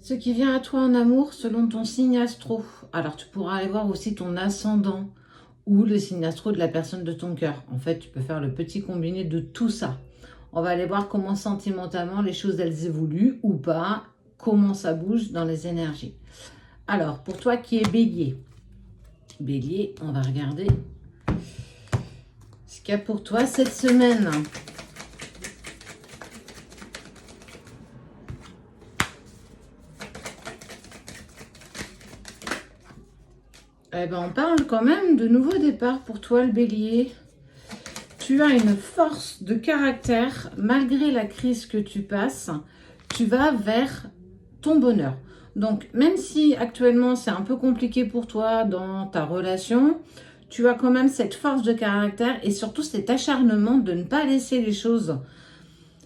Ce qui vient à toi en amour selon ton signe astro. Alors tu pourras aller voir aussi ton ascendant ou le signe astro de la personne de ton cœur. En fait, tu peux faire le petit combiné de tout ça. On va aller voir comment sentimentalement les choses elles évoluent ou pas, comment ça bouge dans les énergies. Alors, pour toi qui es bélier, bélier, on va regarder ce qu'il y a pour toi cette semaine. Eh ben, on parle quand même de nouveau départ pour toi, le bélier. Tu as une force de caractère, malgré la crise que tu passes, tu vas vers ton bonheur. Donc, même si actuellement c'est un peu compliqué pour toi dans ta relation, tu as quand même cette force de caractère et surtout cet acharnement de ne pas laisser les choses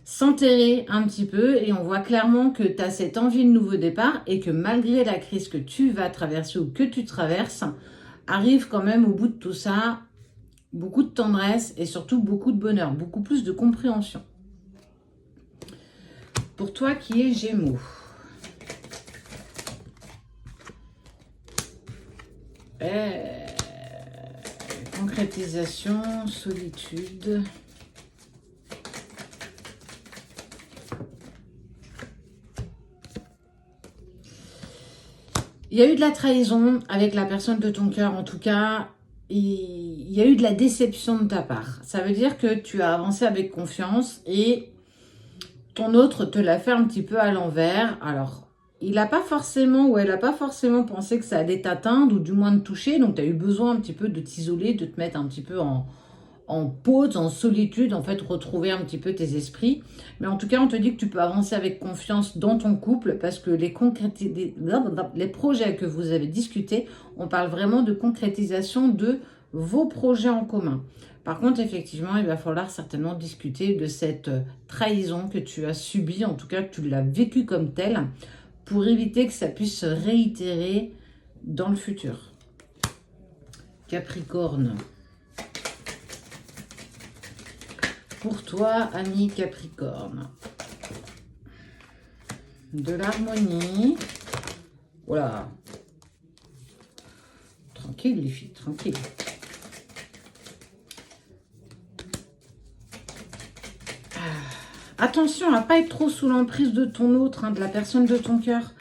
s'enterrer un petit peu. Et on voit clairement que tu as cette envie de nouveau départ et que malgré la crise que tu vas traverser ou que tu traverses, arrive quand même au bout de tout ça beaucoup de tendresse et surtout beaucoup de bonheur, beaucoup plus de compréhension. Pour toi qui es Gémeaux. Concrétisation, solitude. Il y a eu de la trahison avec la personne de ton cœur, en tout cas. Il y a eu de la déception de ta part. Ça veut dire que tu as avancé avec confiance et ton autre te l'a fait un petit peu à l'envers. Alors, il n'a pas forcément ou elle n'a pas forcément pensé que ça allait t'atteindre ou du moins te toucher. Donc, tu as eu besoin un petit peu de t'isoler, de te mettre un petit peu en pause, en solitude, en fait, retrouver un petit peu tes esprits. Mais en tout cas, on te dit que tu peux avancer avec confiance dans ton couple parce que les projets que vous avez discutés, on parle vraiment de concrétisation de vos projets en commun. Par contre, effectivement, il va falloir certainement discuter de cette trahison que tu as subie, en tout cas que tu l'as vécue comme telle, pour éviter que ça puisse se réitérer dans le futur. Capricorne. Pour toi, ami Capricorne. De l'harmonie. Voilà. Tranquille, les filles, tranquille. Attention à ne pas être trop sous l'emprise de ton autre, hein, de la personne de ton cœur.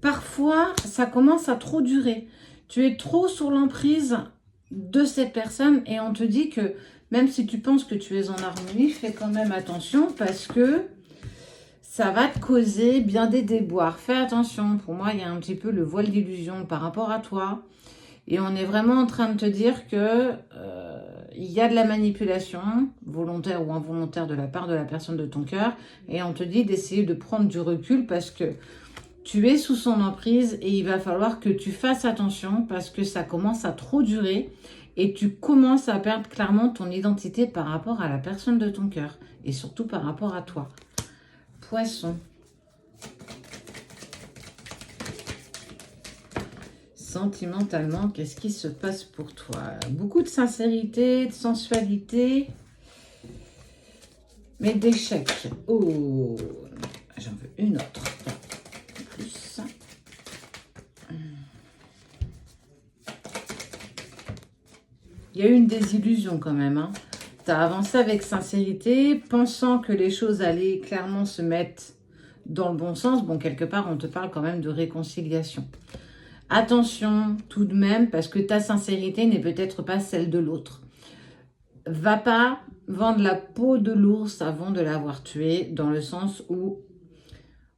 Parfois, ça commence à trop durer. Tu es trop sous l'emprise de cette personne et on te dit que même si tu penses que tu es en harmonie, fais quand même attention parce que ça va te causer bien des déboires. Fais attention. Pour moi, il y a un petit peu le voile d'illusion par rapport à toi. Et on est vraiment en train de te dire que il y a de la manipulation, volontaire ou involontaire de la part de la personne de ton cœur. Et on te dit d'essayer de prendre du recul parce que tu es sous son emprise et il va falloir que tu fasses attention parce que ça commence à trop durer et tu commences à perdre clairement ton identité par rapport à la personne de ton cœur et surtout par rapport à toi. Poisson. Sentimentalement, qu'est-ce qui se passe pour toi? Beaucoup de sincérité, de sensualité, mais d'échecs. Oh, j'en veux une autre. Plus. Il y a eu une désillusion quand même. Hein. Tu as avancé avec sincérité, pensant que les choses allaient clairement se mettre dans le bon sens. Bon, quelque part, on te parle quand même de réconciliation. Attention tout de même, parce que ta sincérité n'est peut-être pas celle de l'autre. Va pas vendre la peau de l'ours avant de l'avoir tué, dans le sens où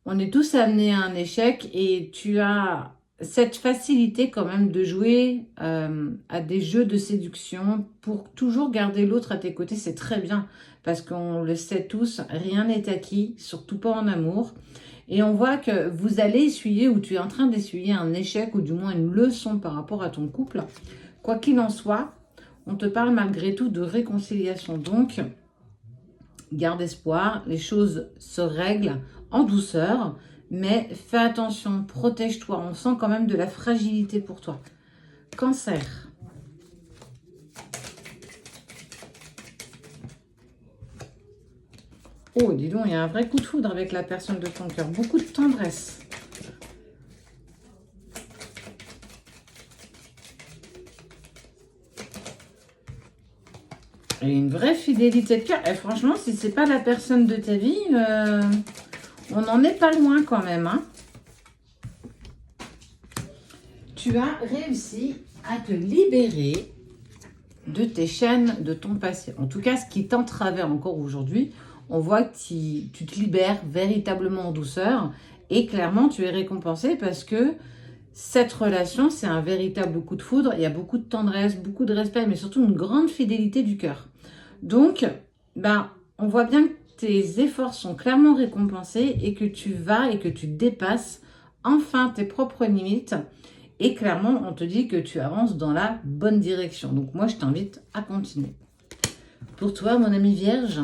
on est tous amenés à un échec et tu as cette facilité quand même de jouer à des jeux de séduction pour toujours garder l'autre à tes côtés. C'est très bien, parce qu'on le sait tous, rien n'est acquis, surtout pas en amour. Et on voit que vous allez essuyer ou tu es en train d'essuyer un échec ou du moins une leçon par rapport à ton couple. Quoi qu'il en soit, on te parle malgré tout de réconciliation. Donc, garde espoir, les choses se règlent en douceur, mais fais attention, protège-toi. On sent quand même de la fragilité pour toi. Cancer. Oh, dis donc, il y a un vrai coup de foudre avec la personne de ton cœur. Beaucoup de tendresse. Et une vraie fidélité de cœur. Et franchement, si c'est pas la personne de ta vie, on n'en est pas loin quand même. Hein. Tu as réussi à te libérer de tes chaînes, de ton passé. En tout cas, ce qui t'entravait encore aujourd'hui, on voit que tu te libères véritablement en douceur. Et clairement, tu es récompensé parce que cette relation, c'est un véritable coup de foudre. Il y a beaucoup de tendresse, beaucoup de respect, mais surtout une grande fidélité du cœur. Donc, on voit bien que tes efforts sont clairement récompensés et que tu vas et que tu dépasses enfin tes propres limites. Et clairement, on te dit que tu avances dans la bonne direction. Donc, moi, je t'invite à continuer. Pour toi, mon ami Vierge,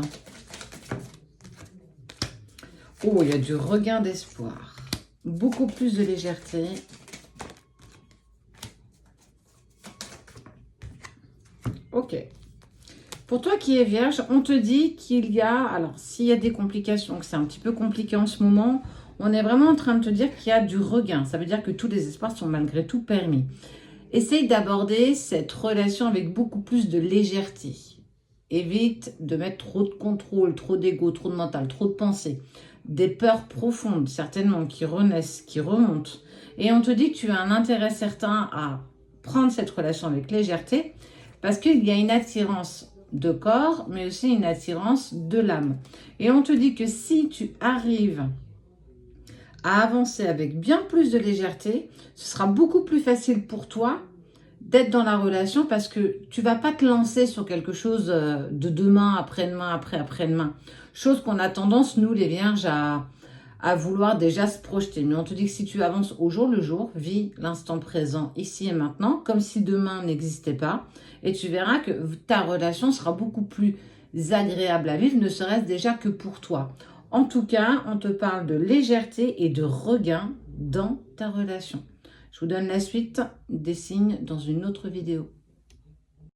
oh, il y a du regain d'espoir. Beaucoup plus de légèreté. Ok. Pour toi qui es Vierge, on te dit qu'il y a... Alors, s'il y a des complications, que c'est un petit peu compliqué en ce moment, on est vraiment en train de te dire qu'il y a du regain. Ça veut dire que tous les espoirs sont malgré tout permis. Essaye d'aborder cette relation avec beaucoup plus de légèreté. Évite de mettre trop de contrôle, trop d'ego, trop de mental, trop de pensée. Des peurs profondes, certainement, qui renaissent, qui remontent. Et on te dit que tu as un intérêt certain à prendre cette relation avec légèreté parce qu'il y a une attirance de corps, mais aussi une attirance de l'âme. Et on te dit que si tu arrives à avancer avec bien plus de légèreté, ce sera beaucoup plus facile pour toi d'être dans la relation parce que tu ne vas pas te lancer sur quelque chose de demain, après-demain, après-demain. Chose qu'on a tendance, nous les vierges, à vouloir déjà se projeter. Mais on te dit que si tu avances au jour le jour, vis l'instant présent, ici et maintenant, comme si demain n'existait pas. Et tu verras que ta relation sera beaucoup plus agréable à vivre, ne serait-ce déjà que pour toi. En tout cas, on te parle de légèreté et de regain dans ta relation. Je vous donne la suite des signes dans une autre vidéo.